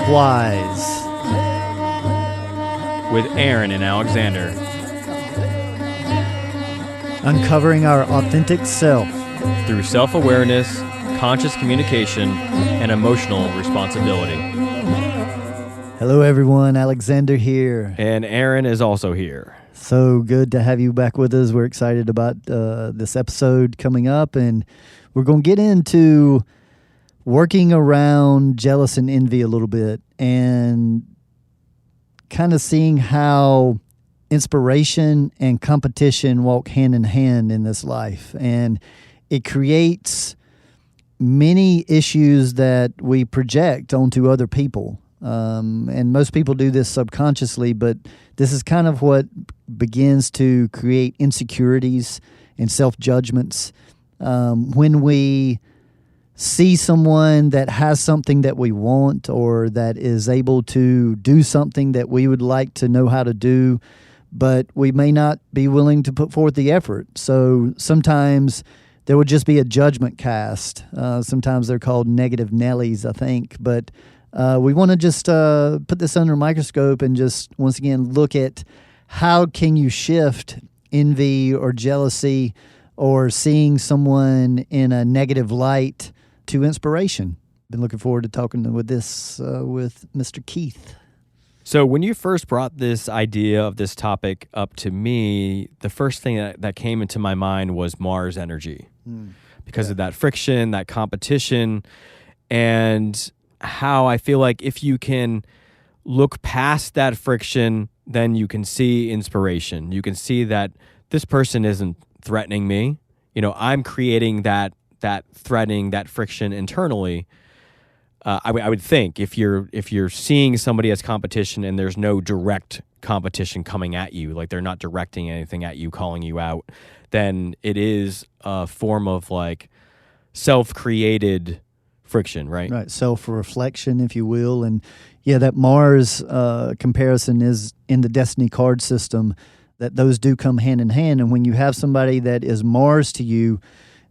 Wise with Aaron and Alexander. Uncovering our authentic self through self-awareness, conscious communication, and emotional responsibility. Hello everyone, Alexander here. And Aaron is also here. So good to have you back with us. We're excited about this episode coming up, and we're going to get into working around jealous and envy a little bit and kind of seeing how inspiration and competition walk hand in hand in this life. And it creates many issues that we project onto other people. And most people do this subconsciously, but this is kind of what begins to create insecurities and self-judgments. When we see someone that has something that we want or that is able to do something that we would like to know how to do, but we may not be willing to put forth the effort. So sometimes there would just be a judgment cast. Sometimes they're called negative Nellies, I think. But we want to just put this under a microscope and just once again look at how can you shift envy or jealousy or seeing someone in a negative light to inspiration. Been looking forward to talking with Mr. Keith. So when you first brought this idea of this topic up to me, the first thing that came into my mind was Mars energy because of that friction, that competition, and how I feel like if you can look past that friction, then you can see inspiration. You can see that this person isn't threatening me. You know, I'm creating that threatening, that friction internally. I would think if you're seeing somebody as competition and there's no direct competition coming at you, like they're not directing anything at you, calling you out, then it is a form of like self-created friction, right? Right, self-reflection, if you will. And yeah, that Mars comparison is in the Destiny card system, that those do come hand in hand. And when you have somebody that is Mars to you,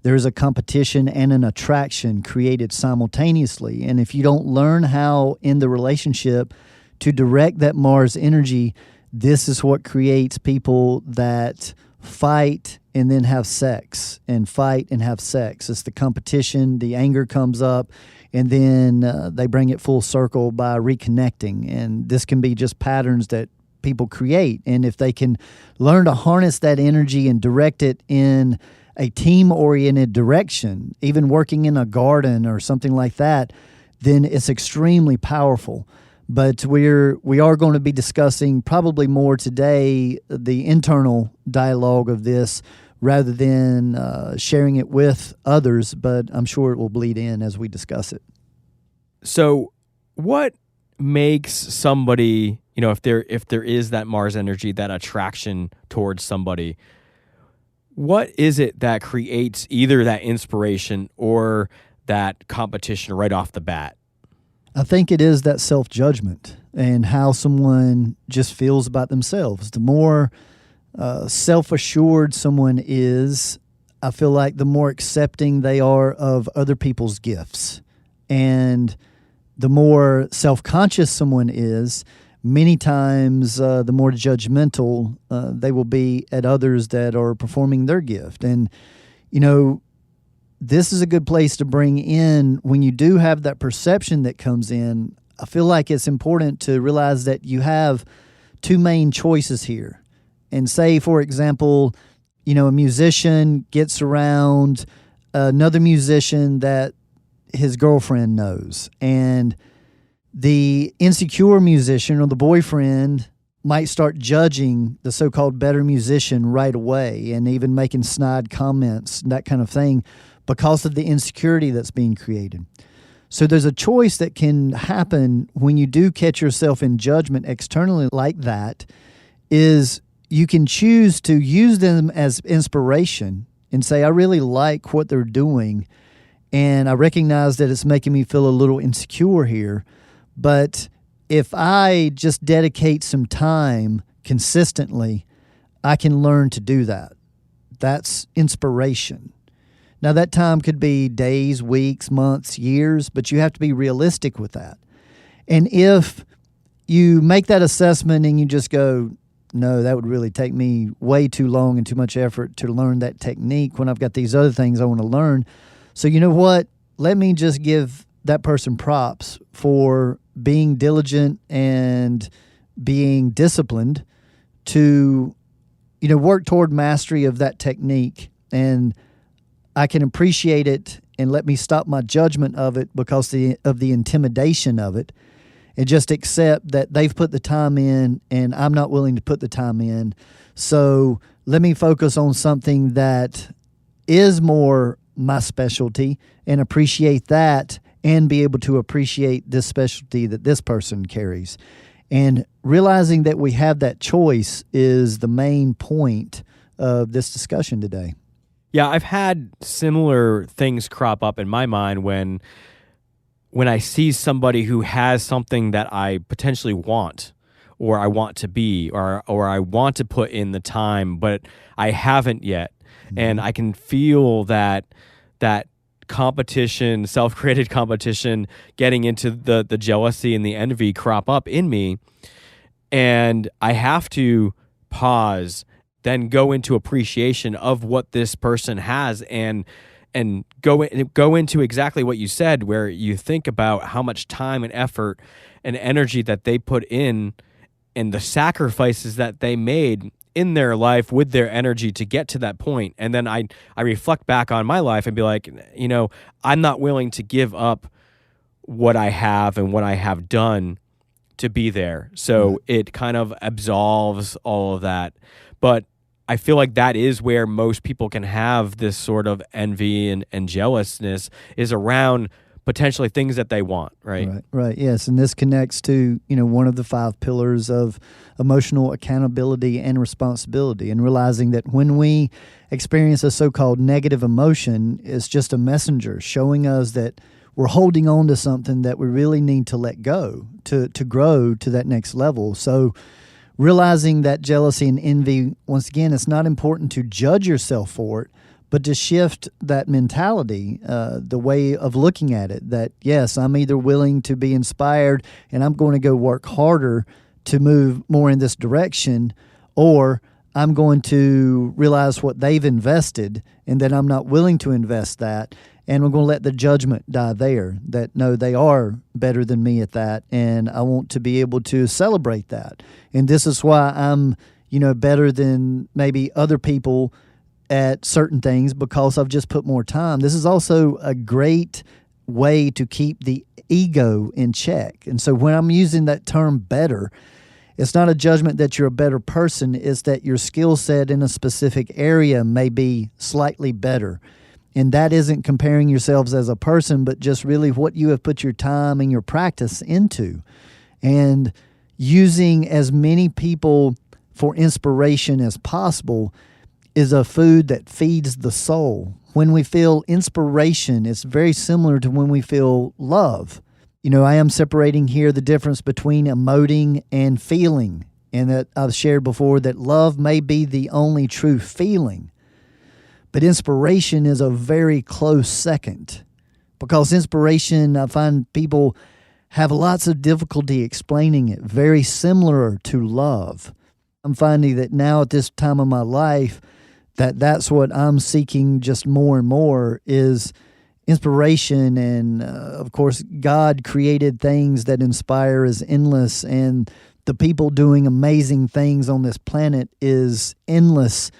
there's a competition and an attraction created simultaneously. And if you don't learn how in the relationship to direct that Mars energy, this is what creates people that fight and then have sex and fight and have sex. It's the competition, the anger comes up, and then they bring it full circle by reconnecting. And this can be just patterns that people create. And if they can learn to harness that energy and direct it in a team-oriented direction, even working in a garden or something like that, then it's extremely powerful. But we are going to be discussing probably more today the internal dialogue of this rather than sharing it with others, but I'm sure it will bleed in as we discuss it. So what makes somebody, you know, if there is that Mars energy, that attraction towards somebody, what is it that creates either that inspiration or that competition right off the bat? I think it is that self-judgment and how someone just feels about themselves. The more self-assured someone is, I feel like the more accepting they are of other people's gifts. And the more self-conscious someone is, many times the more judgmental they will be at others that are performing their gift. And, you know, this is a good place to bring in when you do have that perception that comes in. I feel like it's important to realize that you have two main choices here. And say, for example, you know, a musician gets around another musician that his girlfriend knows, and the insecure musician or the boyfriend might start judging the so-called better musician right away and even making snide comments, that kind of thing, because of the insecurity that's being created. So there's a choice that can happen when you do catch yourself in judgment externally like that, is you can choose to use them as inspiration and say, I really like what they're doing, and I recognize that it's making me feel a little insecure here. But if I just dedicate some time consistently, I can learn to do that. That's inspiration. Now, that time could be days, weeks, months, years, but you have to be realistic with that. And if you make that assessment and you just go, no, that would really take me way too long and too much effort to learn that technique when I've got these other things I want to learn. So you know what? Let me just give that person props for being diligent and being disciplined to, work toward mastery of that technique. And I can appreciate it and let me stop my judgment of it because of the intimidation of it, and just accept that they've put the time in and I'm not willing to put the time in. So let me focus on something that is more my specialty and appreciate that, and be able to appreciate this specialty that this person carries. And realizing that we have that choice is the main point of this discussion today. Yeah, I've had similar things crop up in my mind when I see somebody who has something that I potentially want, or I want to be, or I want to put in the time, but I haven't yet. Mm-hmm. And I can feel that competition, self-created competition, getting into the jealousy and the envy crop up in me. And I have to pause, then go into appreciation of what this person has, and go into exactly what you said, where you think about how much time and effort and energy that they put in, and the sacrifices that they made in their life with their energy to get to that point. And then I reflect back on my life and be like, I'm not willing to give up what I have and what I have done to be there. So it kind of absolves all of that. But I feel like that is where most people can have this sort of envy and jealousness, is around potentially things that they want, right? Right, yes. And this connects to, one of the 5 pillars of emotional accountability and responsibility, and realizing that when we experience a so-called negative emotion, it's just a messenger showing us that we're holding on to something that we really need to let go to grow to that next level. So realizing that jealousy and envy, once again, it's not important to judge yourself for it, but to shift that mentality, the way of looking at it, that, yes, I'm either willing to be inspired and I'm going to go work harder to move more in this direction, or I'm going to realize what they've invested and that I'm not willing to invest that, and we're going to let the judgment die there, that, no, they are better than me at that, and I want to be able to celebrate that. And this is why I'm, better than maybe other people at certain things, because I've just put more time. This is also a great way to keep the ego in check. And so when I'm using that term better, it's not a judgment that you're a better person. It's that your skill set in a specific area may be slightly better. And that isn't comparing yourselves as a person, but just really what you have put your time and your practice into. And using as many people for inspiration as possible is a food that feeds the soul. When we feel inspiration, it's very similar to when we feel love. I am separating here the difference between emoting and feeling, and that I've shared before that love may be the only true feeling, but inspiration is a very close second, because inspiration, I find people have lots of difficulty explaining it, very similar to love. I'm finding that now at this time of my life, that's what I'm seeking just more and more is inspiration. And of course, God created things that inspire is endless, and the people doing amazing things on this planet is endless.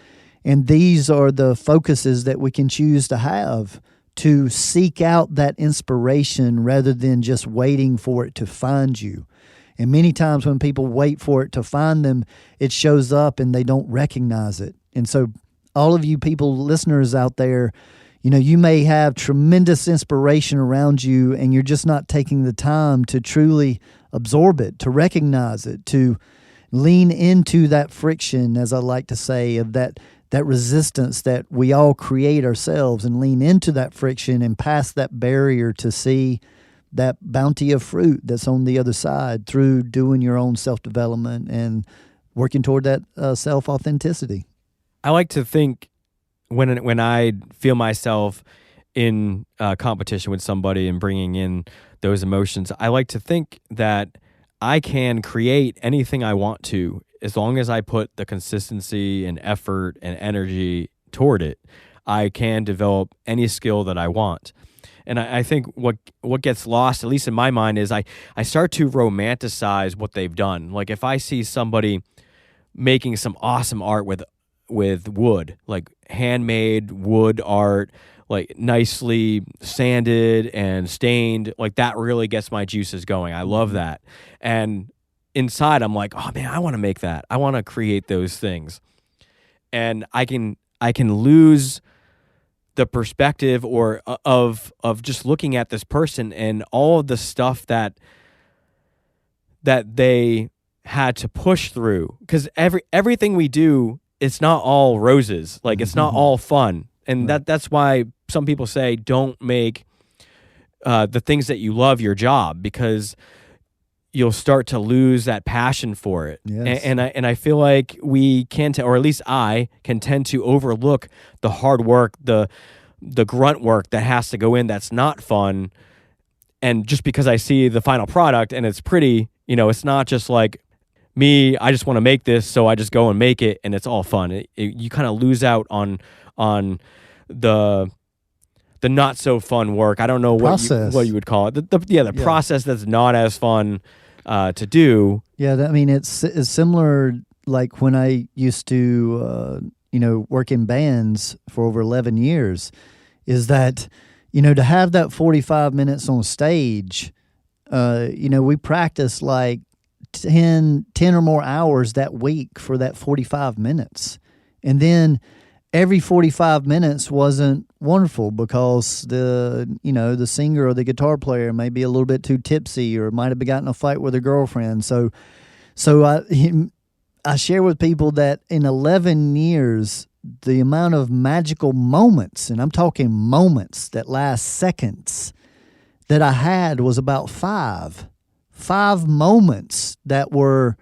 And these are the focuses that we can choose to have, to seek out that inspiration rather than just waiting for it to find you. And many times when people wait for it to find them, it shows up and they don't recognize it. And so all of you people, listeners out there, You may have tremendous inspiration around you, and you're just not taking the time to truly absorb it, to recognize it, to lean into that friction, as I like to say, of that resistance that we all create ourselves, and lean into that friction and pass that barrier to see that bounty of fruit that's on the other side through doing your own self-development and working toward that self-authenticity. I like to think when I feel myself in competition with somebody and bringing in those emotions, I like to think that I can create anything I want to as long as I put the consistency and effort and energy toward it. I can develop any skill that I want. And I think what gets lost, at least in my mind, is I start to romanticize what they've done. Like if I see somebody making some awesome art with wood, like handmade wood art, like nicely sanded and stained, like that really gets my juices going. I love that. And inside I'm like, oh man, I want to make that. I want to create those things. And I can lose the perspective or of just looking at this person and all of the stuff that they had to push through, because everything we do, it's not all roses. Like it's not all fun. And that's why some people say don't make the things that you love your job, because you'll start to lose that passion for it. Yes. And I feel like we can, or at least I can tend to overlook the hard work, the grunt work that has to go in that's not fun. And just because I see the final product and it's pretty, it's not just like me, I just want to make this, so I just go and make it and it's all fun. You kind of lose out on the not so fun work. I don't know what you would call it. The process that's not as fun to do. Yeah, it's similar. Like when I used to, work in bands for over 11 years, is that, to have that 45 minutes on stage, we practice like 10 or more hours that week for that 45 minutes. And then every 45 minutes wasn't wonderful because the singer or the guitar player may be a little bit too tipsy or might have gotten in a fight with their girlfriend. So I share with people that in 11 years, the amount of magical moments, and I'm talking moments that last seconds, that I had was about five moments that were,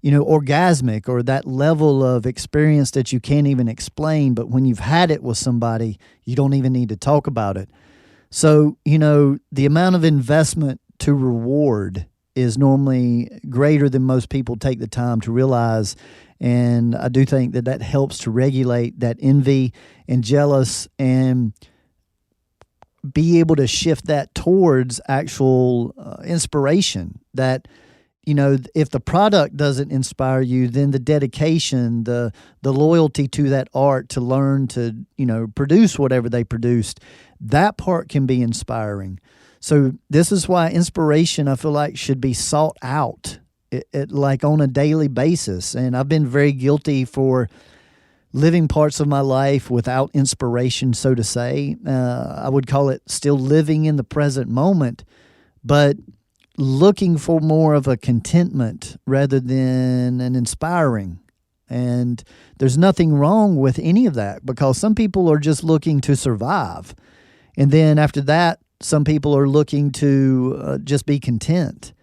orgasmic, or that level of experience that you can't even explain. But when you've had it with somebody, you don't even need to talk about it. So, the amount of investment to reward is normally greater than most people take the time to realize. And I do think that helps to regulate that envy and jealous and be able to shift that towards actual inspiration. That, if the product doesn't inspire you, then the dedication, the loyalty to that art to learn to, produce whatever they produced, that part can be inspiring. So this is why inspiration, I feel like, should be sought out like on a daily basis. And I've been very guilty for living parts of my life without inspiration, so to say. I would call it still living in the present moment, but looking for more of a contentment rather than an inspiring. And there's nothing wrong with any of that, because some people are just looking to survive. And then after that, some people are looking to just be content.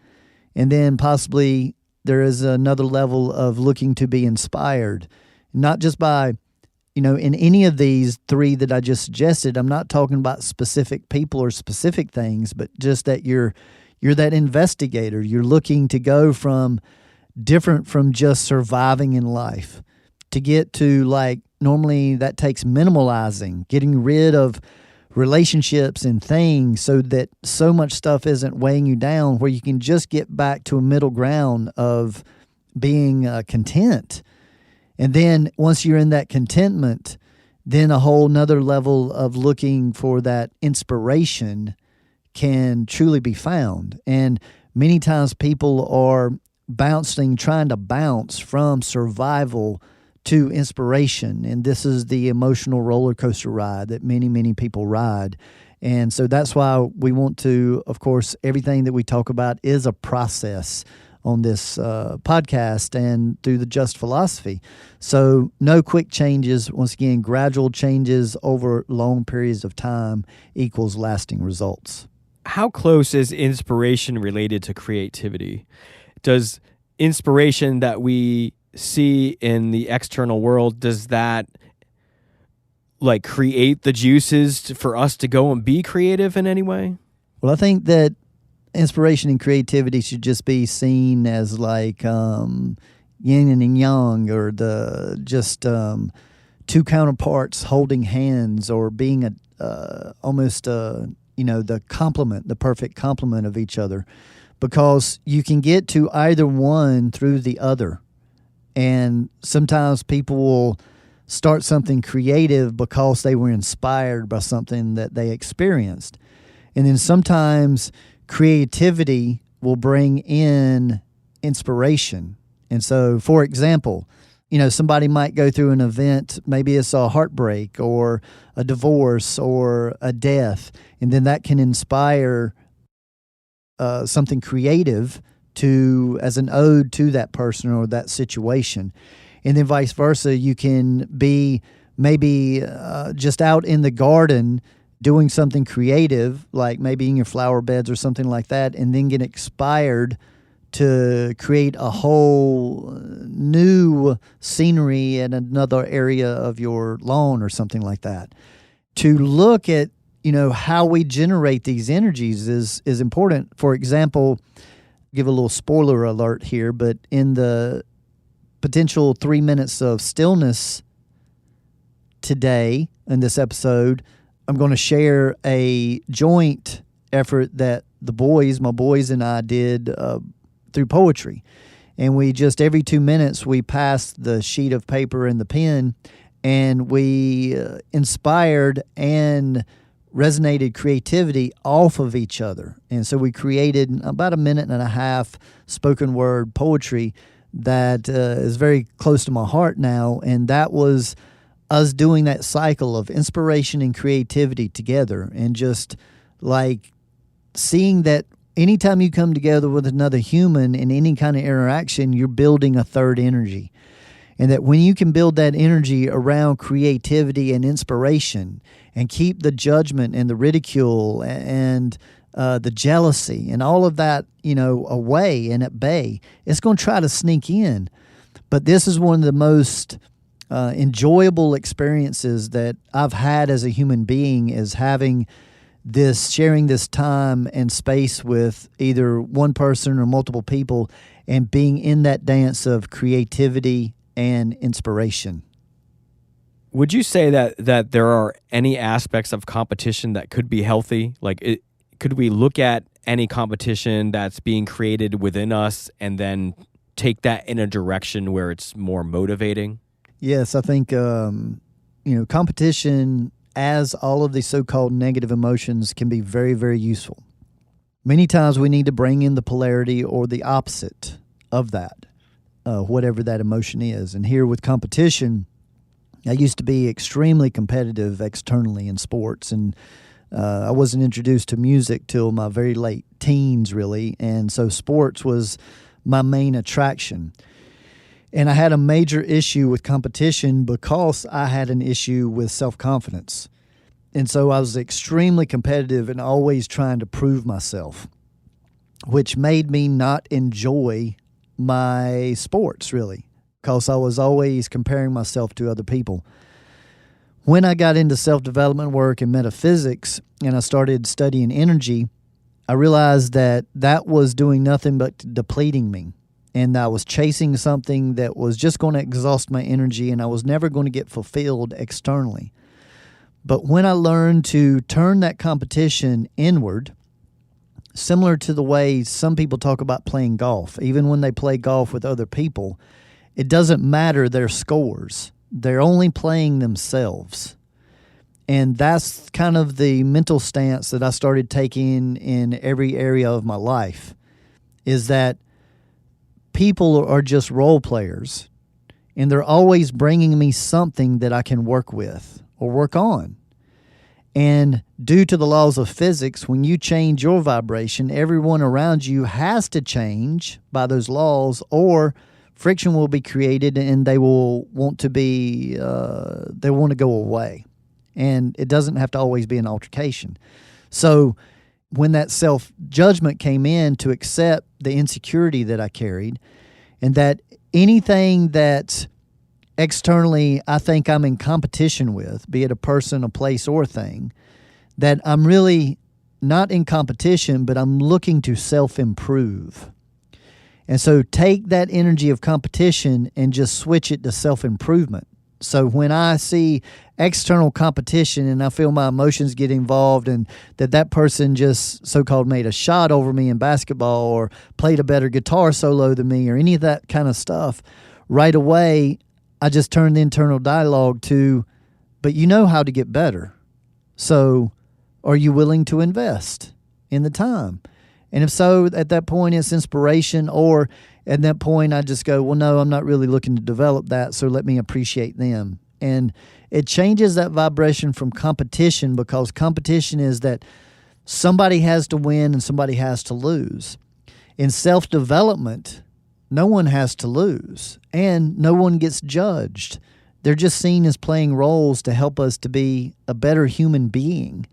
And then possibly there is another level of looking to be inspired, not just by, in any of these three that I just suggested. I'm not talking about specific people or specific things, but just that you're that investigator. You're looking to go from different from just surviving in life to get to, like, normally that takes minimalizing, getting rid of relationships and things so that so much stuff isn't weighing you down, where you can just get back to a middle ground of being content. And then once you're in that contentment, then a whole nother level of looking for that inspiration can truly be found. And many times people are trying to bounce from survival to inspiration. And this is the emotional roller coaster ride that many, many people ride. And so that's why we want to, of course, everything that we talk about is a process on this podcast and through the Just Philosophy. So no quick changes. Once again, gradual changes over long periods of time equals lasting results. How close is inspiration related to creativity? Does inspiration that we see in the external world, does that like create the juices for us to go and be creative in any way? Well, I think that inspiration and creativity should just be seen as like yin and yang, or the just two counterparts holding hands, or being almost the complement, the perfect complement of each other, because you can get to either one through the other. And sometimes people will start something creative because they were inspired by something that they experienced. And then sometimes creativity will bring in inspiration. And so, for example, somebody might go through an event, maybe it's a heartbreak or a divorce or a death, and then that can inspire something creative as an ode to that person or that situation. And then vice versa, you can be maybe just out in the garden doing something creative, like maybe in your flower beds or something like that, and then get inspired to create a whole new scenery in another area of your lawn or something like that. To look at, how we generate these energies is important. For example, give a little spoiler alert here, but in the potential 3 minutes of stillness today in this episode, I'm going to share a joint effort that my boys and I did through poetry. And we just, every 2 minutes, we passed the sheet of paper and the pen, and we inspired and resonated creativity off of each other. And so we created about 1.5 minutes spoken word poetry that is very close to my heart now. And that was us doing that cycle of inspiration and creativity together, and just like seeing that anytime you come together with another human in any kind of interaction, you're building a third energy. And that when you can build that energy around creativity and inspiration, and keep the judgment and the ridicule and the jealousy and all of that, away and at bay, it's going to try to sneak in. But this is one of the most enjoyable experiences that I've had as a human being, is sharing this time and space with either one person or multiple people, and being in that dance of creativity and inspiration. Would you say that there are any aspects of competition that could be healthy? Like, could we look at any competition that's being created within us and then take that in a direction where it's more motivating? Yes, I think competition, as all of the so-called negative emotions, can be very, very useful. Many times we need to bring in the polarity or the opposite of that, whatever that emotion is. And here with competition, I used to be extremely competitive externally in sports, and I wasn't introduced to music till my very late teens, really, and so sports was my main attraction. And I had a major issue with competition because I had an issue with self-confidence. And so I was extremely competitive and always trying to prove myself, which made me not enjoy my sports, really, because I was always comparing myself to other people. When I got into self-development work and metaphysics, and I started studying energy, I realized that was doing nothing but depleting me. And I was chasing something that was just going to exhaust my energy, and I was never going to get fulfilled externally. But when I learned to turn that competition inward, similar to the way some people talk about playing golf, even when they play golf with other people, it doesn't matter their scores. They're only playing themselves. And that's kind of the mental stance that I started taking in every area of my life, is that people are just role players. and they're always bringing me something that I can work with or work on. And due to the laws of physics, when you change your vibration, everyone around you has to change by those laws, or friction will be created and they will want to be, they want to go away. And it doesn't have to always be an altercation. So when that self-judgment came in to accept the insecurity that I carried, and that anything that externally I think I'm in competition with, be it a person, a place, or a thing, that I'm really not in competition, but I'm looking to self-improve. And so take that energy of competition and just switch it to self-improvement. So when I see external competition and I feel my emotions get involved, and that person just so-called made a shot over me in basketball or played a better guitar solo than me or any of that kind of stuff, right away I just turn the internal dialogue to, but you know how to get better. So are you willing to invest in the time? And if so, at that point it's inspiration, or at that point I just go, well, no, I'm not really looking to develop that, so let me appreciate them. And it changes that vibration from competition, because competition is that somebody has to win and somebody has to lose. In self-development, no one has to lose, and no one gets judged. They're just seen as playing roles to help us to be a better human being.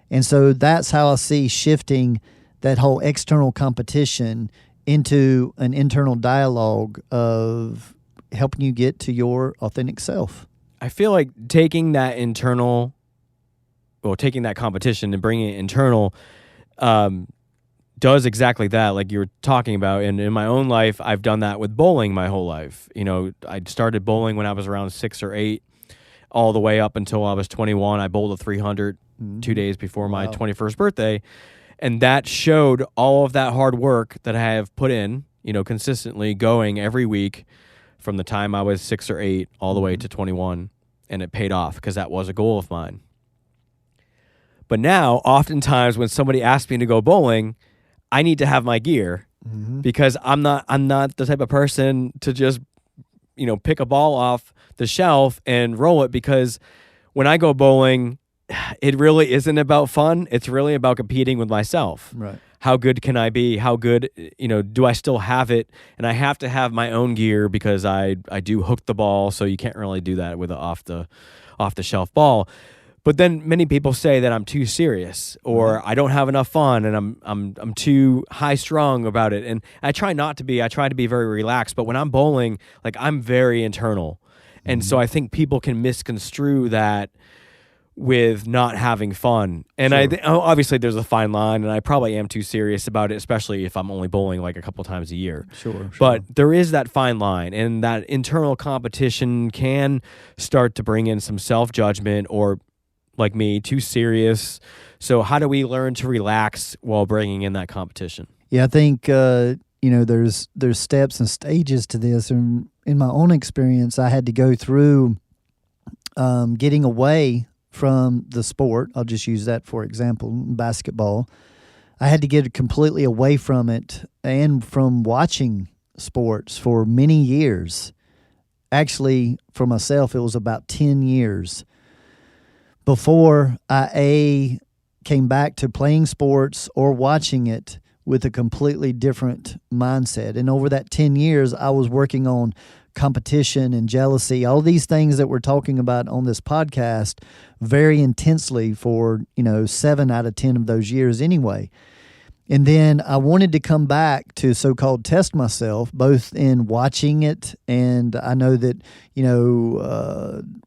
And so that's how I see shifting that whole external competition into an internal dialogue of helping you get to your authentic self. I feel like taking that competition and bringing it internal, does exactly that, like you were talking about. And in my own life, I've done that with bowling my whole life. You know, I started bowling when I was around 6 or 8, all the way up until I was 21. I bowled a 300 2 days before my 21st birthday. And that showed all of that hard work that I have put in, you know, consistently going every week from the time I was 6 or 8 all the way to 21. And it paid off, because that was a goal of mine. But now, oftentimes when somebody asks me to go bowling, I need to have my gear, because I'm not the type of person to just, you know, pick a ball off the shelf and roll it, because when I go bowling, it really isn't about fun. It's really about competing with myself. Right. How good can I be? How good, you know, do I still have it? And I have to have my own gear, because I do hook the ball, so you can't really do that with an off the shelf ball. But then many people say that I'm too serious, or I don't have enough fun, and I'm too high strung about it. And I try not to be. I try to be very relaxed. But when I'm bowling, like, I'm very internal, and so I think people can misconstrue that with not having fun. And Sure. Obviously there's a fine line, and I probably am too serious about it, especially if I'm only bowling like a couple times a year. Sure. But there is that fine line, and that internal competition can start to bring in some self-judgment, or, like me, too serious. So how do we learn to relax while bringing in that competition? Yeah, I think you know, there's steps and stages to this. And in my own experience, I had to go through getting away from the sport. I'll just use that for example, basketball. I had to get completely away from it and from watching sports for many years. Actually, for myself, it was about 10 years before I came back to playing sports or watching it with a completely different mindset. And over that 10 years, I was working on competition and jealousy, all these things that we're talking about on this podcast, very intensely for, 7 out of 10 of those years anyway. And then I wanted to come back to so-called test myself, both in watching it, and I know that,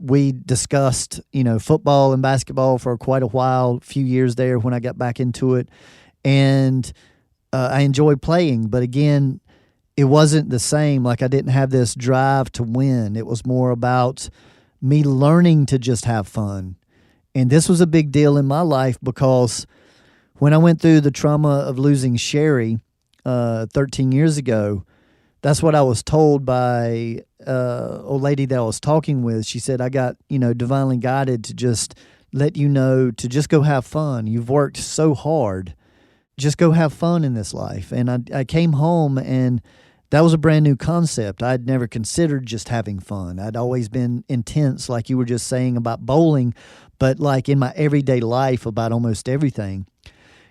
we discussed, football and basketball for quite a while, a few years there when I got back into it. And I enjoyed playing, but again, it wasn't the same. Like, I didn't have this drive to win. It was more about me learning to just have fun. And this was a big deal in my life, because when I went through the trauma of losing Sherry 13 years ago, that's what I was told by a lady that I was talking with. She said, I got, divinely guided to just let you know to just go have fun. You've worked so hard. Just go have fun in this life. And I came home, and that was a brand new concept. I'd never considered just having fun. I'd always been intense, like you were just saying about bowling, but like in my everyday life about almost everything.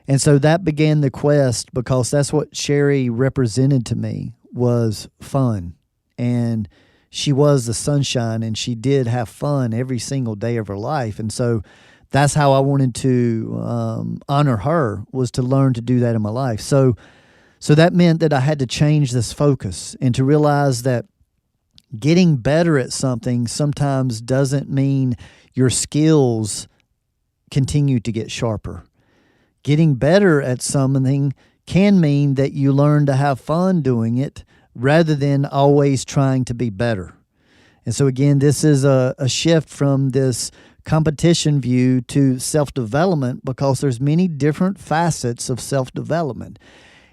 And so that began the quest, because that's what Sherry represented to me, was fun. And she was the sunshine, and she did have fun every single day of her life. And so that's how I wanted to honor her, was to learn to do that in my life. So that meant that I had to change this focus and to realize that getting better at something sometimes doesn't mean your skills continue to get sharper. Getting better at something can mean that you learn to have fun doing it rather than always trying to be better. And so again, this is a shift from this competition view to self-development, because there's many different facets of self-development.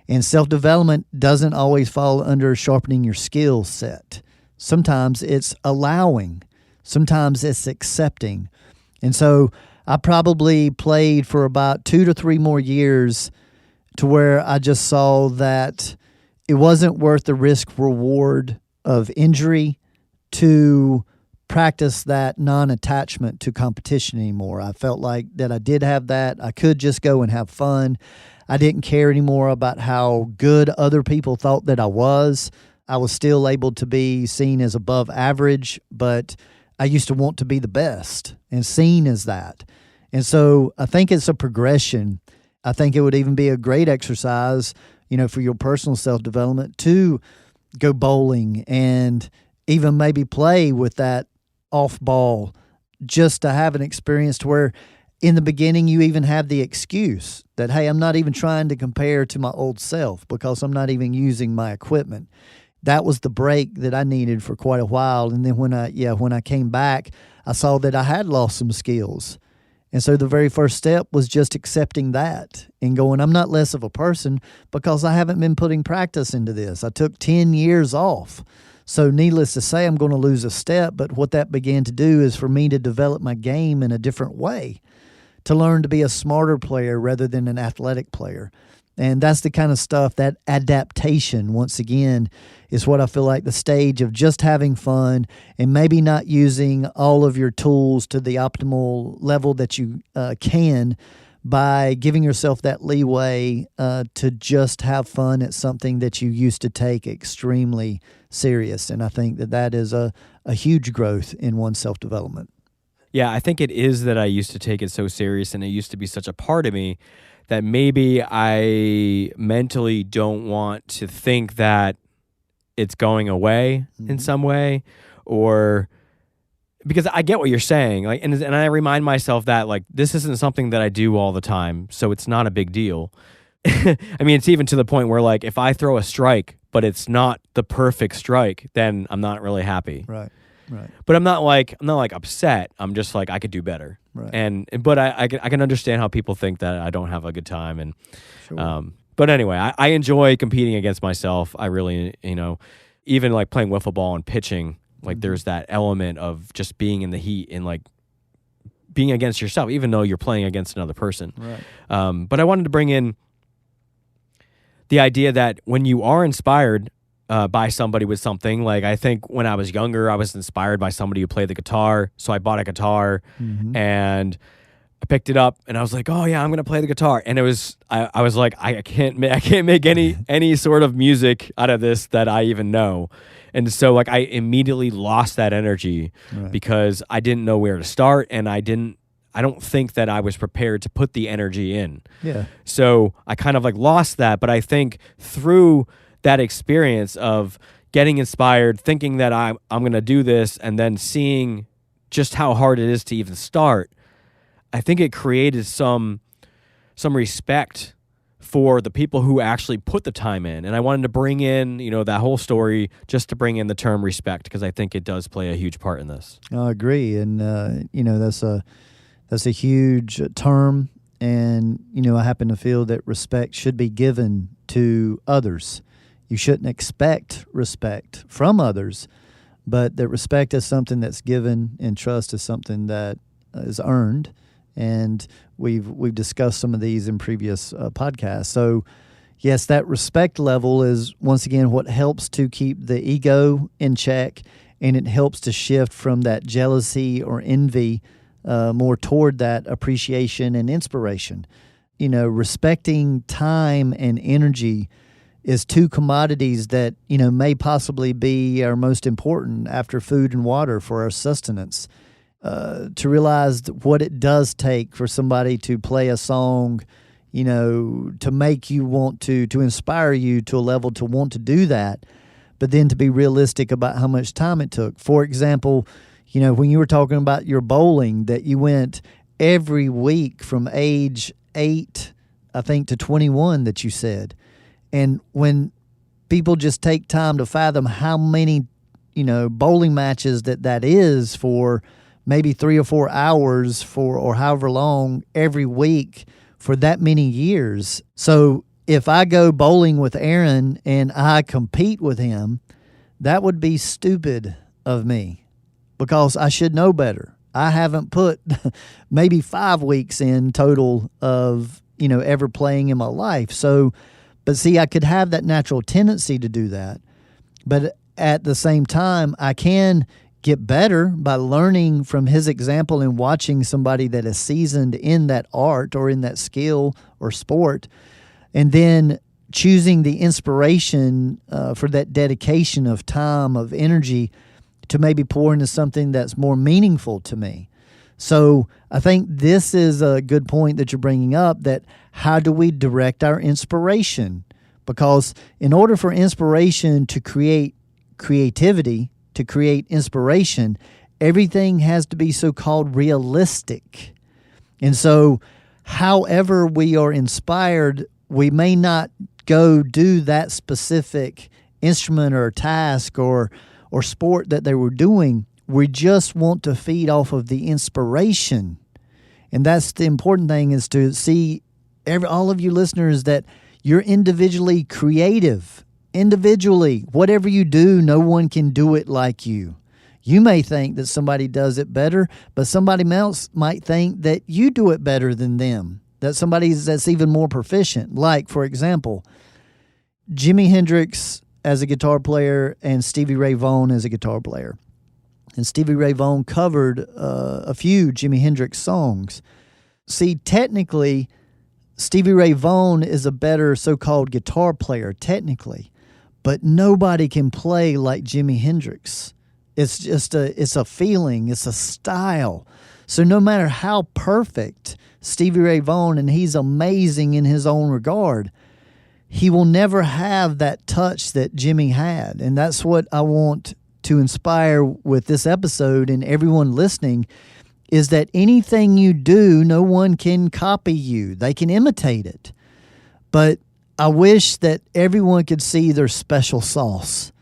And self-development doesn't always fall under sharpening your skill set. Sometimes it's allowing. Sometimes it's accepting. And so I probably played for about 2 to 3 more years to where I just saw that it wasn't worth the risk reward of injury to practice that non-attachment to competition anymore. I felt like that I did have that. I could just go and have fun. I didn't care anymore about how good other people thought that I was. I was still able to be seen as above average, but I used to want to be the best and seen as that. And so I think it's a progression. I think it would even be a great exercise, for your personal self-development to go bowling and even maybe play with that off ball, just to have an experience to where in the beginning you even have the excuse that, hey, I'm not even trying to compare to my old self because I'm not even using my equipment. That was the break that I needed for quite a while. And then when I came back, I saw that I had lost some skills. And so the very first step was just accepting that and going, I'm not less of a person because I haven't been putting practice into this. I took 10 years off. So needless to say, I'm going to lose a step. But what that began to do is for me to develop my game in a different way, to learn to be a smarter player rather than an athletic player. And that's the kind of stuff, that adaptation, once again, is what I feel like the stage of just having fun and maybe not using all of your tools to the optimal level that you can, by giving yourself that leeway to just have fun at something that you used to take extremely serious. And I think that is a huge growth in one's self-development. Yeah, I think it is that I used to take it so serious, and it used to be such a part of me that maybe I mentally don't want to think that it's going away in some way, or because I get what you're saying, like, and I remind myself that, like, this isn't something that I do all the time, so it's not a big deal. I mean, it's even to the point where, like, if I throw a strike, but it's not the perfect strike, then I'm not really happy. Right. But I'm not like upset. I'm just like, I could do better. Right. But I can understand how people think that I don't have a good time. And Sure. But anyway, I enjoy competing against myself. I really, even like playing wiffle ball and pitching, like there's that element of just being in the heat and like being against yourself, even though you're playing against another person. Right. But I wanted to bring in the idea that when you are inspired by somebody with something, like I think when I was younger, I was inspired by somebody who played the guitar. So I bought a guitar and I picked it up and I was like, oh yeah, I'm going to play the guitar. And it was, I was like, I can't make any sort of music out of this that I even know. And so like I immediately lost that energy because I didn't know where to start, and I don't think that I was prepared to put the energy in. Yeah. So I kind of like lost that. But I think through that experience of getting inspired, thinking that I'm going to do this, and then seeing just how hard it is to even start, I think it created some respect for the people who actually put the time in. And I wanted to bring in, that whole story just to bring in the term respect, because I think it does play a huge part in this. I agree. And, that's a huge term. And, I happen to feel that respect should be given to others. You shouldn't expect respect from others, but that respect is something that's given, and trust is something that is earned. And we've discussed some of these in previous podcasts. So, yes, that respect level is, once again, what helps to keep the ego in check, and it helps to shift from that jealousy or envy more toward that appreciation and inspiration. Respecting time and energy is two commodities that, may possibly be our most important after food and water for our sustenance. To realize what it does take for somebody to play a song, to make you want to inspire you to a level to want to do that, but then to be realistic about how much time it took. For example, when you were talking about your bowling, that you went every week from age 8, I think, to 21 that you said. And when people just take time to fathom how many, bowling matches that is for maybe 3 or 4 hours or however long every week for that many years. So if I go bowling with Aaron and I compete with him, that would be stupid of me, because I should know better. I haven't put maybe 5 weeks in total of, ever playing in my life. So, but see, I could have that natural tendency to do that. But at the same time, I can get better by learning from his example and watching somebody that is seasoned in that art or in that skill or sport, and then choosing the inspiration for that dedication of time, of energy, to maybe pour into something that's more meaningful to me. So I think this is a good point that you're bringing up, that how do we direct our inspiration? Because in order for inspiration to create creativity, to create inspiration, everything has to be so-called realistic. And so however we are inspired, we may not go do that specific instrument or task or sport that they were doing. We just want to feed off of the inspiration. And that's the important thing, is to see all of you listeners that you're individually creative. Individually, whatever you do, no one can do it like you. You may think that somebody does it better, but somebody else might think that you do it better than them, that somebody that's even more proficient. Like, for example, Jimi Hendrix as a guitar player and Stevie Ray Vaughan as a guitar player. And Stevie Ray Vaughan covered a few Jimi Hendrix songs. See, technically, Stevie Ray Vaughan is a better so-called guitar player, technically. But nobody can play like Jimi Hendrix. It's just it's a feeling, it's a style. So no matter how perfect Stevie Ray Vaughan, and he's amazing in his own regard, he will never have that touch that Jimmy had. And that's what I want to inspire with this episode and everyone listening, is that anything you do, no one can copy you. They can imitate it. But I wish that everyone could see their special sauce,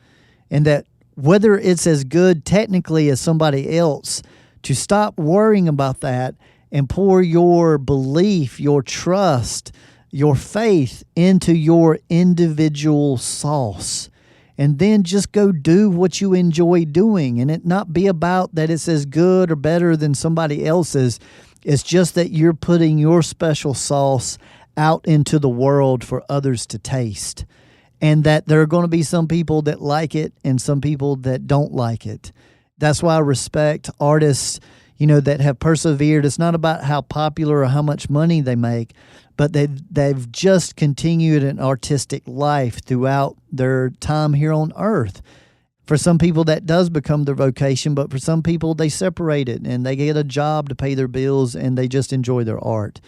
and that whether it's as good technically as somebody else, to stop worrying about that and pour your belief, your trust, your faith into your individual sauce. And then just go do what you enjoy doing, and it not be about that it's as good or better than somebody else's. It's just that you're putting your special sauce out into the world for others to taste, and that there are going to be some people that like it and some people that don't like it. That's why I respect artists, that have persevered. It's not about how popular or how much money they make, but they've just continued an artistic life throughout their time here on earth. For some people, that does become their vocation, but for some people, they separate it and they get a job to pay their bills and they just enjoy their art.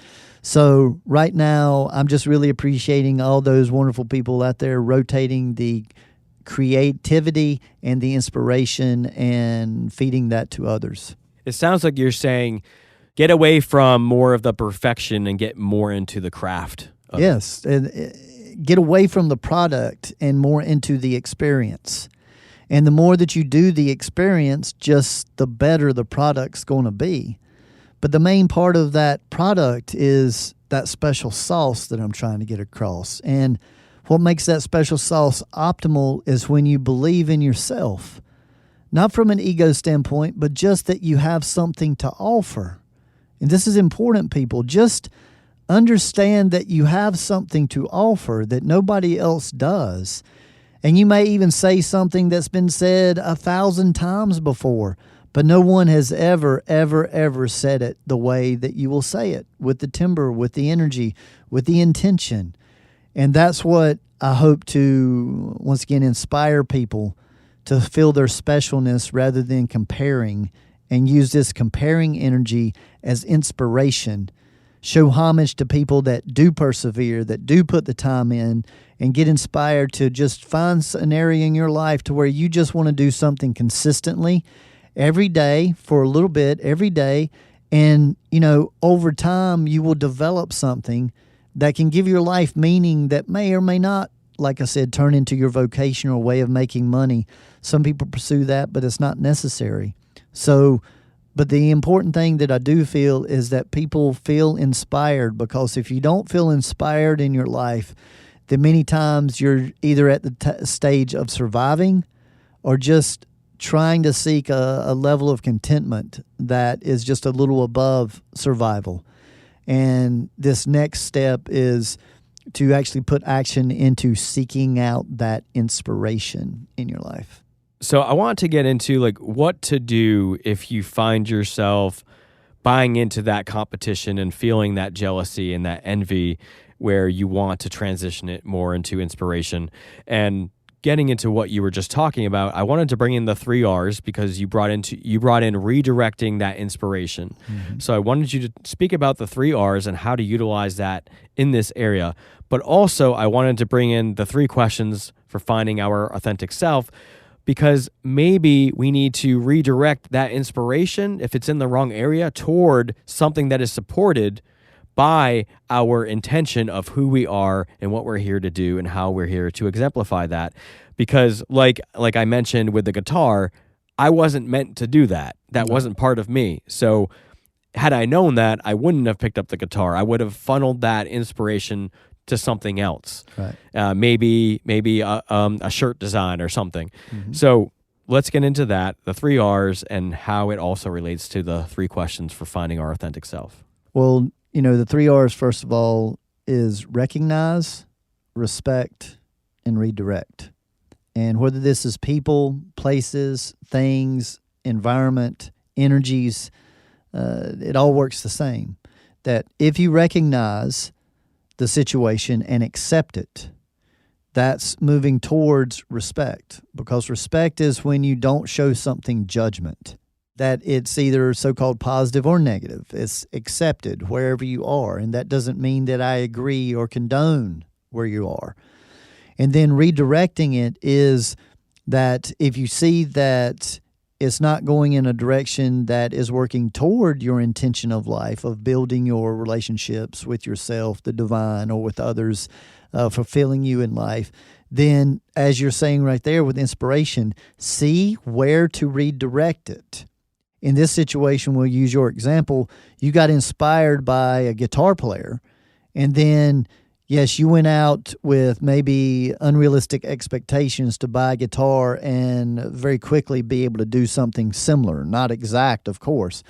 So right now, I'm just really appreciating all those wonderful people out there rotating the creativity and the inspiration and feeding that to others. It sounds like you're saying get away from more of the perfection and get more into the craft. Yes, and get away from the product and more into the experience. And the more that you do the experience, just the better the product's going to be. But the main part of that product is that special sauce that I'm trying to get across. And what makes that special sauce optimal is when you believe in yourself. Not from an ego standpoint, but just that you have something to offer. And this is important, people. Just understand that you have something to offer that nobody else does. And you may even say something that's been said 1,000 times before, but no one has ever, ever, ever said it the way that you will say it, with the timbre, with the energy, with the intention. And that's what I hope to, once again, inspire people to feel their specialness rather than comparing, and use this comparing energy as inspiration. Show homage to people that do persevere, that do put the time in, and get inspired to just find an area in your life to where you just want to do something consistently every day for a little bit every day. And, over time, you will develop something that can give your life meaning that may or may not, like I said, turn into your vocation or way of making money. Some people pursue that, but it's not necessary. So, but the important thing that I do feel is that people feel inspired, because if you don't feel inspired in your life, then many times you're either at the stage of surviving or just trying to seek a level of contentment that is just a little above survival. And this next step is to actually put action into seeking out that inspiration in your life. So I want to get into what to do if you find yourself buying into that competition and feeling that jealousy and that envy, where you want to transition it more into inspiration. And getting into what you were just talking about, I wanted to bring in the 3 R's, because you brought in redirecting that inspiration. Mm-hmm. So I wanted you to speak about the 3 R's and how to utilize that in this area. But also I wanted to bring in the 3 questions for finding our authentic self, because maybe we need to redirect that inspiration, if it's in the wrong area, toward something that is supported by our intention of who we are and what we're here to do and how we're here to exemplify that. Because like I mentioned with the guitar, I wasn't meant to do that. That wasn't part of me. So had I known that, I wouldn't have picked up the guitar. I would have funneled that inspiration to something else. Right. Maybe a shirt design or something. Mm-hmm. So let's get into that, the 3 R's, and how it also relates to the 3 questions for finding our authentic self. Well, the 3 R's, first of all, is recognize, respect, and redirect. And whether this is people, places, things, environment, energies, it all works the same. That if you recognize the situation and accept it, that's moving towards respect, because respect is when you don't show something judgment, that it's either so-called positive or negative. It's accepted wherever you are, and that doesn't mean that I agree or condone where you are. And then redirecting it is that if you see that it's not going in a direction that is working toward your intention of life, of building your relationships with yourself, the divine, or with others, fulfilling you in life, then, as you're saying right there with inspiration, see where to redirect it. In this situation, we'll use your example. You got inspired by a guitar player, and then, yes, you went out with maybe unrealistic expectations to buy a guitar and very quickly be able to do something similar. Not exact, of course.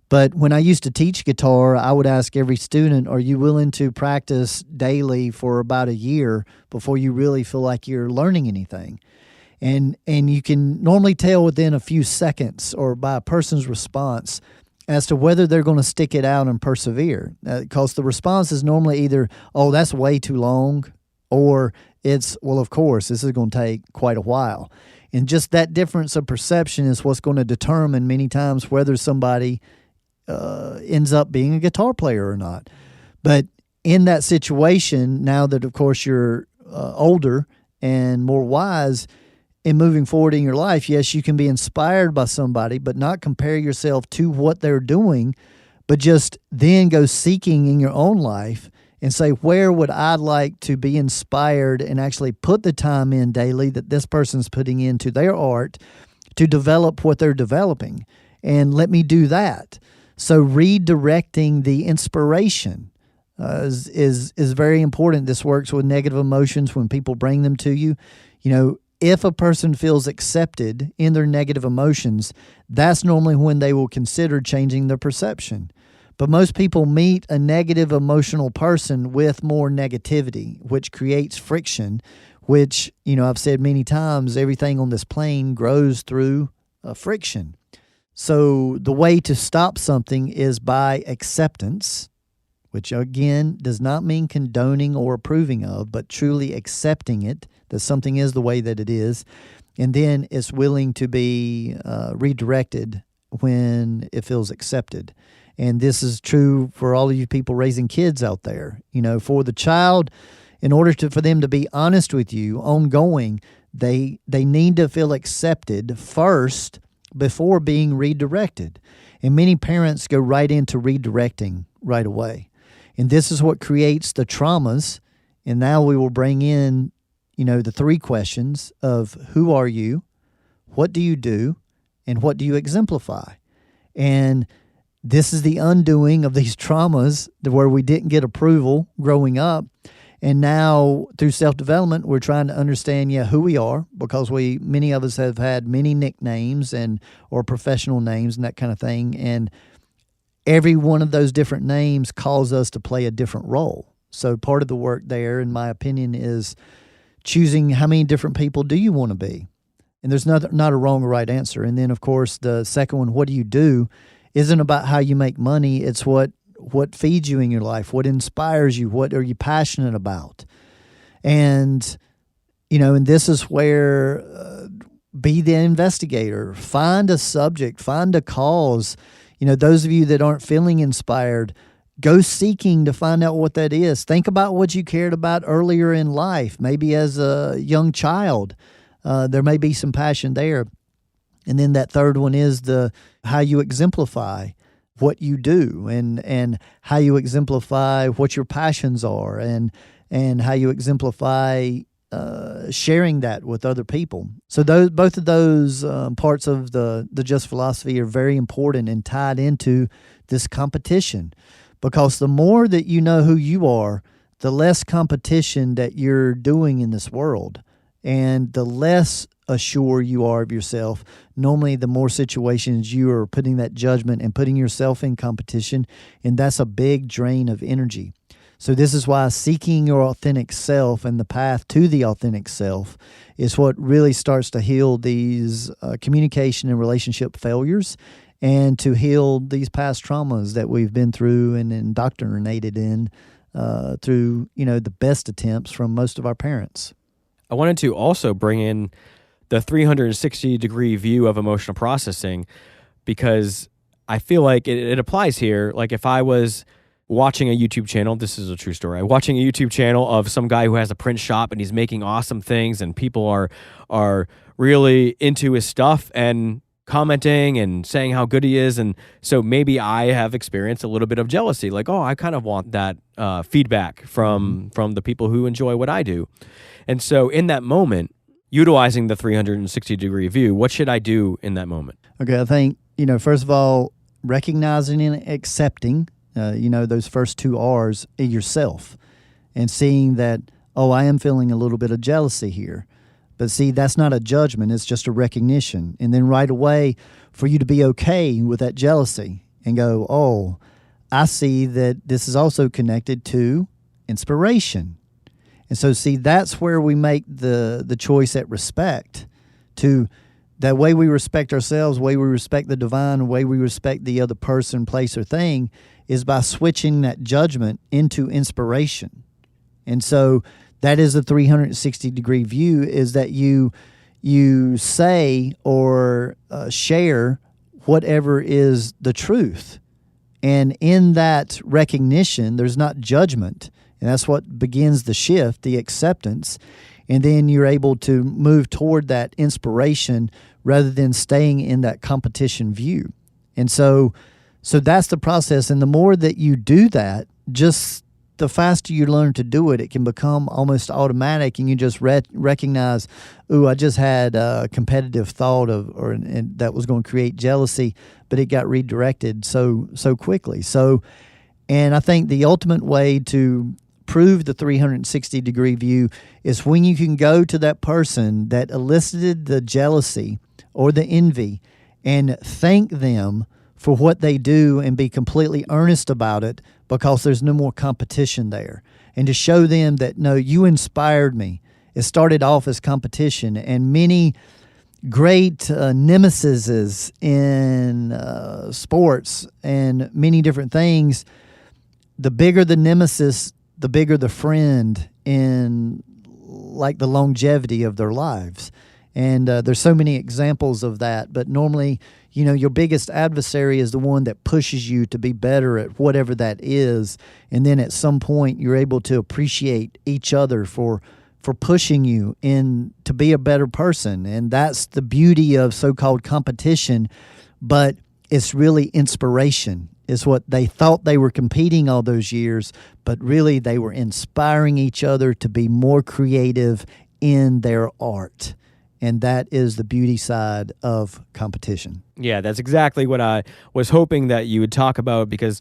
But when I used to teach guitar, I would ask every student, are you willing to practice daily for about a year before you really feel like you're learning anything? And you can normally tell within a few seconds or by a person's response as to whether they're going to stick it out and persevere. Because the response is normally either, oh, that's way too long, or it's, well, of course, this is going to take quite a while. And just that difference of perception is what's going to determine many times whether somebody ends up being a guitar player or not. But in that situation, now that, of course, you're older and more wise in moving forward in your life, yes, you can be inspired by somebody, but not compare yourself to what they're doing, but just then go seeking in your own life and say, where would I like to be inspired and actually put the time in daily that this person's putting into their art to develop what they're developing? And let me do that. So redirecting the inspiration is very important. This works with negative emotions when people bring them to you. If a person feels accepted in their negative emotions, that's normally when they will consider changing their perception. But most people meet a negative emotional person with more negativity, which creates friction, which, I've said many times, everything on this plane grows through friction. So the way to stop something is by acceptance, which again does not mean condoning or approving of, but truly accepting it, that something is the way that it is. And then it's willing to be redirected when it feels accepted. And this is true for all of you people raising kids out there. For the child, in order for them to be honest with you ongoing, they need to feel accepted first before being redirected. And many parents go right into redirecting right away. And this is what creates the traumas. And now we will bring in, the 3 questions of who are you, what do you do, and what do you exemplify? And this is the undoing of these traumas where we didn't get approval growing up. And now through self-development, we're trying to understand, who we are, because many of us have had many nicknames or professional names and that kind of thing. And every one of those different names calls us to play a different role. So part of the work there, in my opinion, is choosing how many different people do you want to be. And there's not a wrong or right answer. And then, of course, the second one, what do you do, isn't about how you make money. It's what feeds you in your life, what inspires you, what are you passionate about. And, and this is where be the investigator. Find a subject, find a cause. Those of you that aren't feeling inspired, go seeking to find out what that is. Think about what you cared about earlier in life, maybe as a young child. There may be some passion there. And then that third one is how you exemplify what you do and how you exemplify what your passions are and how you exemplify sharing that with other people. So both of those parts of the Just philosophy are very important and tied into this competition, because the more that you know who you are, the less competition that you're doing in this world, and the less assured you are of yourself. Normally, the more situations you are putting that judgment and putting yourself in competition, and that's a big drain of energy. So this is why seeking your authentic self and the path to the authentic self is what really starts to heal these communication and relationship failures, and to heal these past traumas that we've been through and indoctrinated in through, the best attempts from most of our parents. I wanted to also bring in the 360-degree view of emotional processing, because I feel like it applies here. Like if I was watching a YouTube channel, this is a true story, watching a YouTube channel of some guy who has a print shop and he's making awesome things and people are really into his stuff and commenting and saying how good he is. And so maybe I have experienced a little bit of jealousy, like, oh, I kind of want that feedback from the people who enjoy what I do. And so in that moment, utilizing the 360-degree view, what should I do in that moment? Okay, I think, first of all, recognizing and accepting, those first 2 R's in yourself, and seeing that, oh, I am feeling a little bit of jealousy here. But see, that's not a judgment, it's just a recognition. And then right away, for you to be okay with that jealousy and go, oh, I see that this is also connected to inspiration. And so, see, that's where we make the choice at respect, to that way we respect ourselves, way we respect the divine, way we respect the other person, place, or thing, is by switching that judgment into inspiration. And so that is a 360-degree view, is that you say or share whatever is the truth. And in that recognition, there's not judgment. And that's what begins the shift, the acceptance. And then you're able to move toward that inspiration rather than staying in that competition view. And so that's the process. And the more that you do that, just the faster you learn to do it, it can become almost automatic, and you just recognize, ooh, I just had a competitive thought and that was going to create jealousy, but it got redirected so quickly. So, and I think the ultimate way to prove the 360-degree view is when you can go to that person that elicited the jealousy or the envy and thank them for what they do and be completely earnest about it because there's no more competition there. And to show them that, no, you inspired me. It started off as competition, and many great nemesis in sports and many different things. The bigger the nemesis, the bigger the friend in like the longevity of their lives. And there's so many examples of that. But normally, your biggest adversary is the one that pushes you to be better at whatever that is. And then at some point, you're able to appreciate each other for pushing you in to be a better person. And that's the beauty of so-called competition. But it's really inspiration. Is what they thought they were competing all those years, but really they were inspiring each other to be more creative in their art. And that is the beauty side of competition. Yeah, that's exactly what I was hoping that you would talk about, because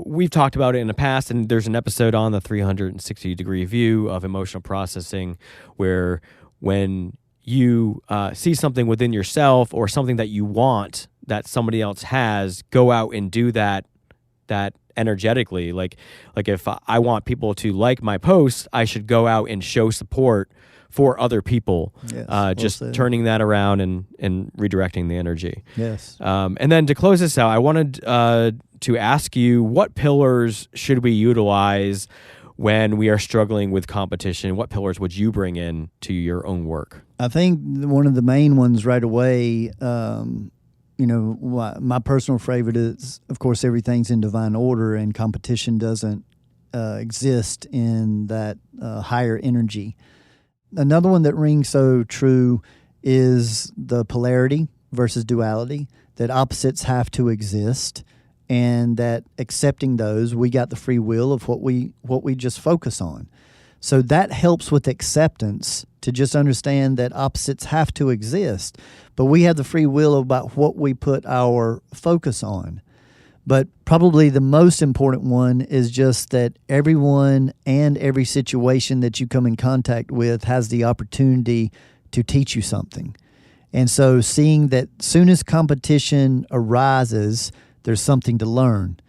we've talked about it in the past, and there's an episode on the 360-degree view of emotional processing where when you see something within yourself or something that you want that somebody else has, go out and do that energetically. Like if I want people to like my posts, I should go out and show support for other people. Yes, just well said. turning that around and redirecting the energy. Yes. And then to close this out, I wanted to ask you, what pillars should we utilize when we are struggling with competition? What pillars would you bring in to your own work? I think one of the main ones right away, my personal favorite is, of course, everything's in divine order, and competition doesn't exist in that higher energy. Another one that rings so true is the polarity versus duality, that opposites have to exist, and that accepting those, we got the free will of what we just focus on. So that helps with acceptance, to just understand that opposites have to exist, but we have the free will about what we put our focus on. But probably the most important one is just that everyone and every situation that you come in contact with has the opportunity to teach you something. And so seeing that soon as competition arises, there's something to learn.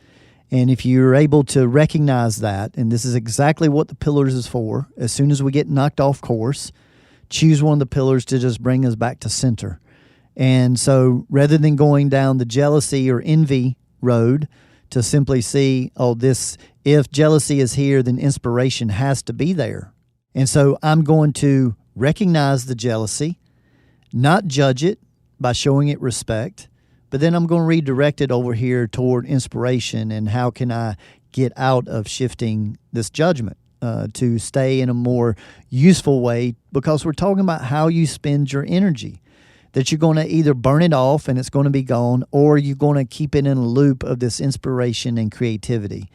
And if you're able to recognize that, and this is exactly what the pillars is for, as soon as we get knocked off course, choose one of the pillars to just bring us back to center. And so rather than going down the jealousy or envy road, to simply see, if jealousy is here, then inspiration has to be there. And so I'm going to recognize the jealousy, not judge it by showing it respect, but then I'm going to redirect it over here toward inspiration, and how can I get out of shifting this judgment to stay in a more useful way, because we're talking about how you spend your energy. That you're going to either burn it off and it's going to be gone, or you're going to keep it in a loop of this inspiration and creativity.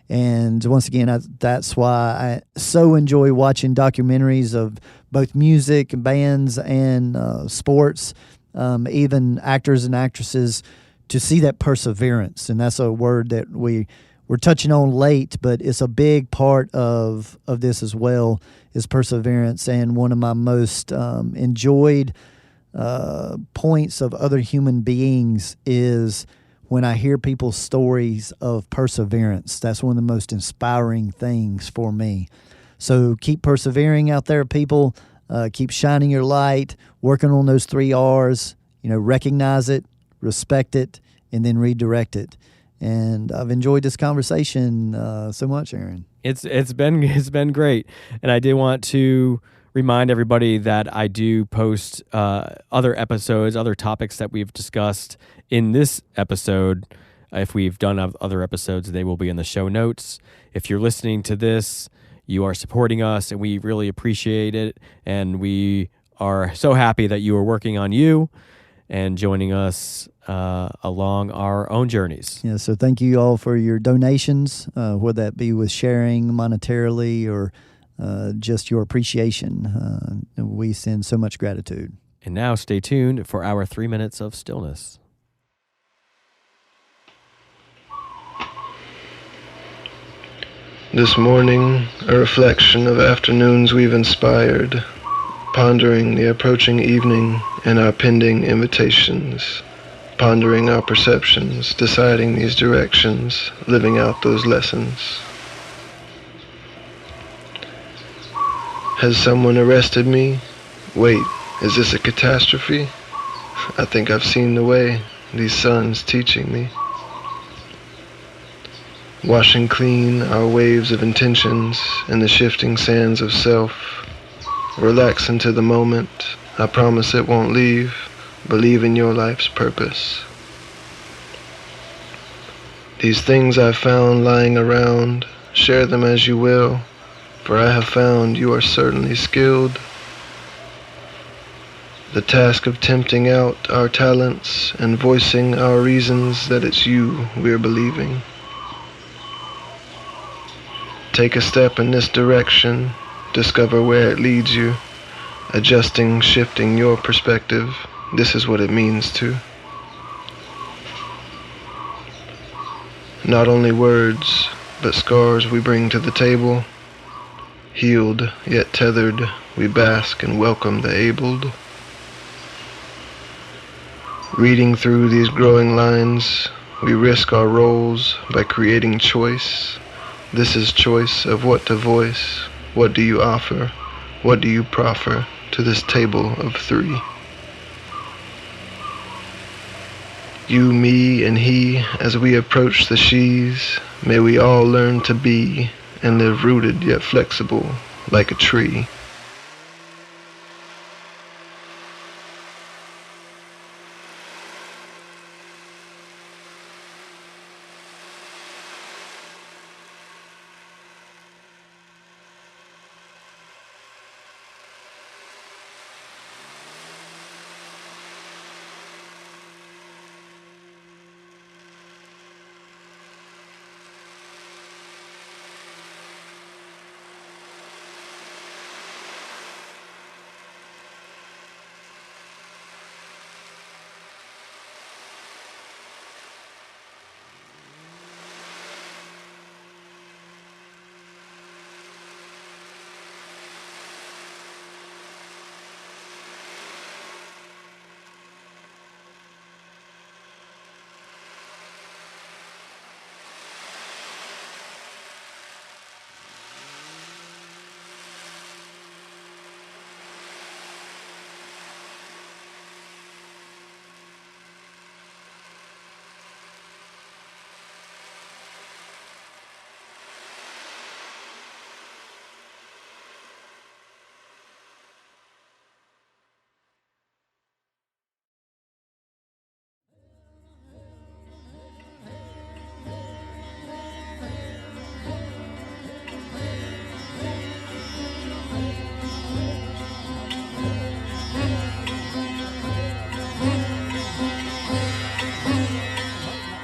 And once again, that's why I so enjoy watching documentaries of both music, bands, and sports, even actors and actresses, to see that perseverance. And that's a word that we're touching on late, but it's a big part of this as well, is perseverance. And one of my most enjoyed points of other human beings is when I hear people's stories of perseverance. That's one of the most inspiring things for me. So keep persevering out there, people. Keep shining your light, working on those 3 R's. Recognize it, respect it, and then redirect it. And I've enjoyed this conversation so much, Aaron. It's been great, and I did want to remind everybody that I do post other episodes, other topics that we've discussed in this episode. If we've done other episodes, they will be in the show notes. If you're listening to this, you are supporting us, and we really appreciate it. And we are so happy that you are working on you and joining us along our own journeys. Yeah, so thank you all for your donations, whether that be with sharing monetarily or just your appreciation. We send so much gratitude. And now stay tuned for our 3 minutes of stillness. This morning, a reflection of afternoons we've inspired, pondering the approaching evening and our pending invitations pondering our perceptions, deciding these directions, living out those lessons. Has someone arrested me? Wait, is this a catastrophe? I think I've seen the way, these suns teaching me. Washing clean our waves of intentions in the shifting sands of self. Relax into the moment, I promise it won't leave. Believe in your life's purpose. These things I've found lying around, share them as you will, for I have found you are certainly skilled. The task of tempting out our talents and voicing our reasons that it's you we're believing. Take a step in this direction, discover where it leads you, adjusting, shifting your perspective. This is what it means to. Not only words, but scars we bring to the table. Healed, yet tethered, we bask and welcome the abled. Reading through these growing lines, we risk our roles by creating choice. This is choice of what to voice. What do you offer? What do you proffer to this table of three? You, me, and he, as we approach the she's, may we all learn to be and live rooted yet flexible like a tree.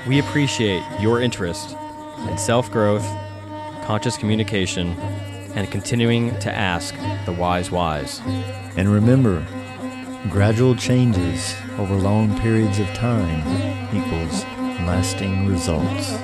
We appreciate your interest in self-growth, conscious communication, and continuing to ask the wise whys. And remember, gradual changes over long periods of time equals lasting results.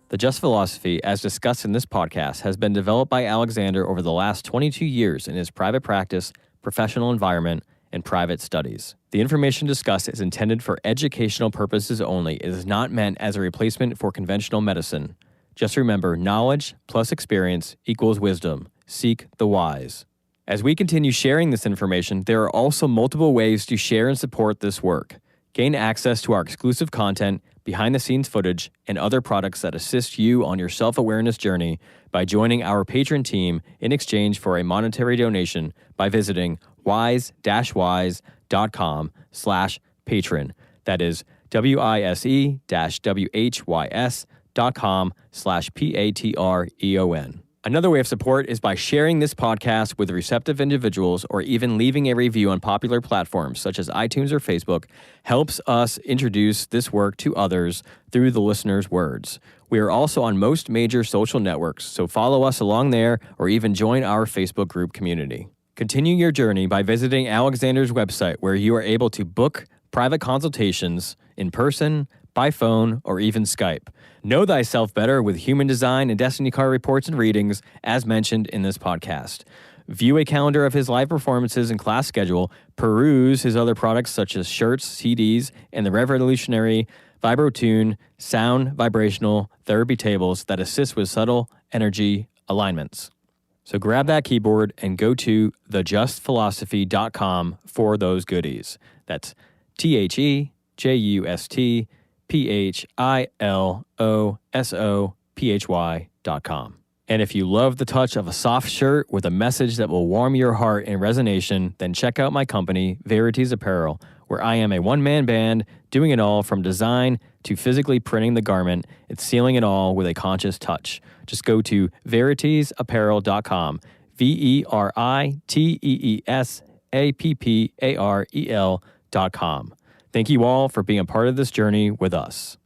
The Just Philosophy, as discussed in this podcast, has been developed by Alexander over the last 22 years in his private practice, professional environment, and private studies. The information discussed is intended for educational purposes only. It is not meant as a replacement for conventional medicine. Just remember, knowledge plus experience equals wisdom. Seek the wise. As we continue sharing this information, there are also multiple ways to share and support this work. Gain access to our exclusive content, behind-the-scenes footage, and other products that assist you on your self-awareness journey by joining our patron team in exchange for a monetary donation by visiting wise-whys.com/patron. That is wise-whys.com/patreon. Another way of support is by sharing this podcast with receptive individuals or even leaving a review on popular platforms such as iTunes or Facebook helps us introduce this work to others through the listener's words. We are also on most major social networks, so follow us along there or even join our Facebook group community. Continue your journey by visiting Alexander's website, where you are able to book private consultations in person, by phone, or even Skype. Know thyself better with human design and destiny card reports and readings, as mentioned in this podcast. view a calendar of his live performances and class schedule, peruse his other products such as shirts, CDs, and the revolutionary VibroTune sound vibrational therapy tables that assist with subtle energy alignments. So grab that keyboard and go to thejustphilosophy.com for those goodies. That's thejustphilosophy.com. And if you love the touch of a soft shirt with a message that will warm your heart in resonation, then check out my company, Verities Apparel, where I am a one-man band doing it all from design to physically printing the garment and sealing it all with a conscious touch. Just go to veritiesapparel.com, VeritiesApparel.com. Thank you all for being a part of this journey with us.